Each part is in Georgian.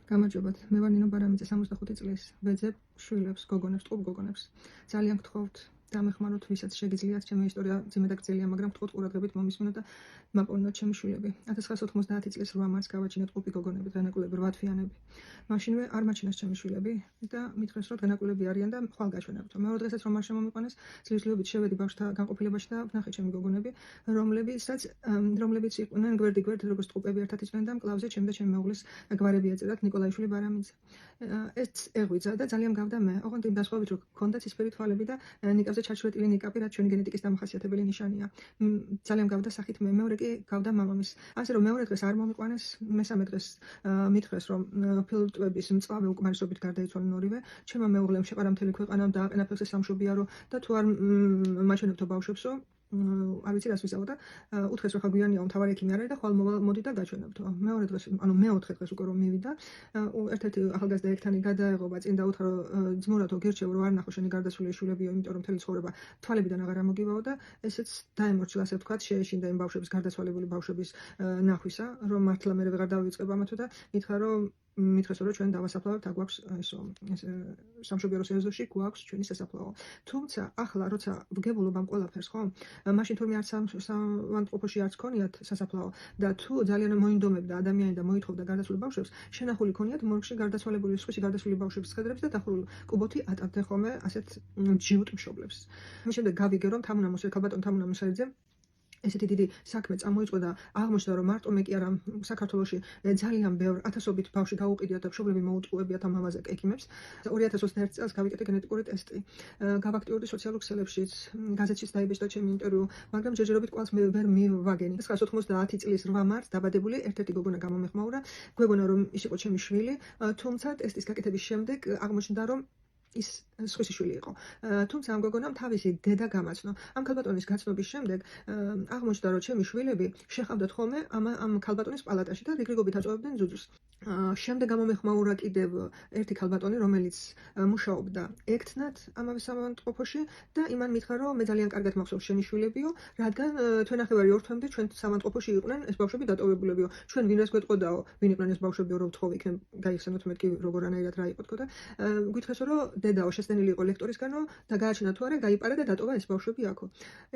გამარჯობათ, მე ვარ ნინო ბარამიძე, 65 წლის, ვეძებ შვილებს, გოგონებს, ტყუპ გოგონებს. ძალიან გთხოვთ, დამეხმაროთ, ვისაც შეგიძლიათ, ჩემი ისტორია ძიმე და გრძელია, მაგრამ გთხოვთ ყურადღებით მომისმინოთ და მაპოვნოთ ჩემი შვილები. 1990 წლის 8 მარტს გავაჩინეთ ტყუპი გოგონები, დღენაკულები, 8 თვიანები. მაშინვე არ მაჩინეს ჩემი შვილები და მითხრეს, რომ დღენაკულები არიან და ხვალ გაჩვენებთ. მეორე დღესაც რომ არ შემომიყვანეს, ძლივსძლივობით შევედი ბავშვთა განყოფილებაში და ვნახე ჩემი გოგონები, რომლებიც იყვნენ გვერდიგვერდ, როგორც ტყუპები ერთად იყვნენ და მკლავზე ჩემი და ჩემი მეუღლის გვარები ეწერათ ნიკოლაიშვილი ბარამიძე. ეს ეღვიძა და ძალიან გავდა მე. ოღონდ იმ დასხვავებით, რომ გქონდა ცისფერი თვალები და ნიკაპზე ჩაჩვეტილი ნიკაპი, რაც ჩვენი გენეტიკის დამახასიათებელი ნიშანია. ძალიან გავდა სახით მე. მეორე კი გავდა მამამის. ასე რომ მეორე დღეს არ მომიყვანეს, მესამე დღეს მითხრეს, რომ ფილტვების მწვავე უკმარისობით გარდაიცვალნენ ორივე. ჩემმა მეუღლემ შეყარა მთელი ქვეყანა, დააყენა ფეხზე სამშობიარო და თუ არ მაჩვენებთო ბავშვებსო, არ ვიცი რას ვიზავო და უთხრეს რომ ხაგვიანია მთავარი ექიმი არ არის და ხვალ მოდი და გაჩვენებთო. მეორე დღეს, ანუ მეოთხე დღეს უკვე რომ მივიდა, ერთ-ერთი ახალგაზრდა ექთანი გადაეღობა წინ და უთხრა რომ ძმურათო გირჩევ რომ არ ნახო შენი გარდაცვლილი შვილებიო, იმიტომ რომ მთელი ცხოვრება თვალებიდან აღარ ამოგივაო და ესეც დაემორჩილა, ასე ვთქვათ, შეეშინდა იმ ბავშვების გარდაცვალებული ბავშვების ნახვისა, რომ მართლა მე ვეღარ დავივიწყებ ამათო და მითხრა რომ მითხრეს რომ ჩვენ დავასაფლავებთ, აქ გვაქვს სამშობიაროს ეზოში გვაქვს ჩვენი სასაფლაო. თუმცა ახლა როცა ვგებულობ ამ ყველაფერს, ხო? მაშინ თურმე არც სამანტყოფოში არც ქონიათ სასაფლაო და თუ ძალიან მოინდომებდა ადამიანი და მოითხოვდა გარდაცვლილ ბავშვებს, შენახული ქონიათ მორგში გარდაცვალებული სხვისი გარდაცვლილი ბავშვების ხედრებს და დახურული კუბოთი ატარდნენ ხოლმე ასეთ ჯიუტ მშობლებს. მის შემდეგ გავიგე რომ ქალბატონ თამუნა მუსელიძემ ესეთი დიდი საქმე წამოიწყო და აღმოჩნდა რომ მარტო მე კი არა, საქართველოში ძალიან ბევრ ათასობით ბავშვი გაუყიდიათ და მშობლები მოუწყუებიათ ამ ამაზე ექიმებს. 2021 წელს გავიკეთე გენეტიკური ტესტი. გავაქტიურდი სოციალურ ქსელებშიც, გაზეთშიც დაიბეჭდა ჩემი ინტერვიუ, მაგრამ ჯერჯერობით კვალს მე ვერ მივაგენი. 1990 წლის 8 მარტს დაბადებული ერთ-ერთი გოგონა გამომეხმაურა, გვეგონა რომ ის იყო ჩემი შვილი, თუმცა ტესტის გაკეთების შემდეგ აღმოჩნდა რომ ის სხვისი შვილი იყო. თუმცა ამ გოგონამ თავისი დედა გამაცნო. ამ ქალბატონის გაცნობის შემდეგ აღმოჩნდა რომ ჩემი შვილები შეხავდათ ხოლმე ამ ქალბატონის პალატაში და რიგრიგობით აწვევდნენ ძუძუს. შემდეგ გამომეხმაურა კიდევ ერთი ქალბატონი, რომელიც მუშაობდა ექთნად ამავე სამავანტყოფოში და იმან მითხრა რომ მე ძალიან კარგად მახსოვს შენი შვილებიო, რადგან თვენახევარი ორ თვემდე ჩვენ სამავანტყოფოში იყვნენ ეს ბავშვები დატოვებულებიო. ჩვენ ვინას გვეტყოდაო, ვინ იყვნენ ეს ბავშვებიო, რომ ვთხოვ იქნებ გაიხსენოთ მეთქი როგორანაირად რა იყო თქო და გვითხრესო რომ დედაო შესწენილი იყო ლექტორისგანო და გააჩინა თუ არა გაიპარა და დატოვა ეს ბავშვები აქო.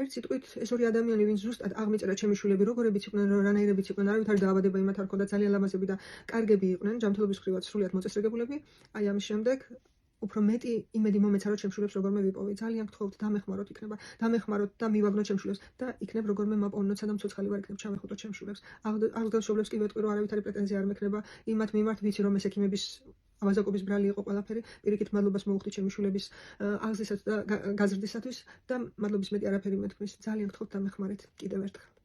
ერთ სიტყვით ეს ორი ადამიანი, ვინც ზუსტად აღმიწერა ჩემი შვილები როგორებიც იყვნენ, რანაირებიც იყვნენ, არავითარი დაავადება იმათ არ ჰქონდა, ძალიან ლამაზები და კარგები იყვნენ, ჯანმრთელობის მხრივაც სრულიად მოწესრიგებულები. აი ამის შემდეგ უფრო მეტი იმედი მომეცა რომ ჩემ შვილებს როგორმე ვიპოვე. ძალიან გთხოვთ, დამეხმაროთ იქნება, დამეხმაროთ და მივაგნოთ ჩემ შვილებს და იქნებ როგორმე მაპოვნოთ, სანამ ცოცხალი ვარ იქნებ ჩავეხუტოთ ჩემ შვილებს. აღდგენ შვილებს კი ვეტყვი რომ არავითარი პრეტენზია არ მექნება იმათ მიმართ, ვიცი რომ ეს ექიმების ავაზაკობის ბრალი იყო ყველაფერი. პირიქით მადლობას მოუხდი ჩემი შვილების აღზრდისათვის და გაზრდისათვის და მადლობის მეტი არაფერი მეთქმის. ძალიან გთხოვთ დამეხმარეთ კიდევ ერთხელ.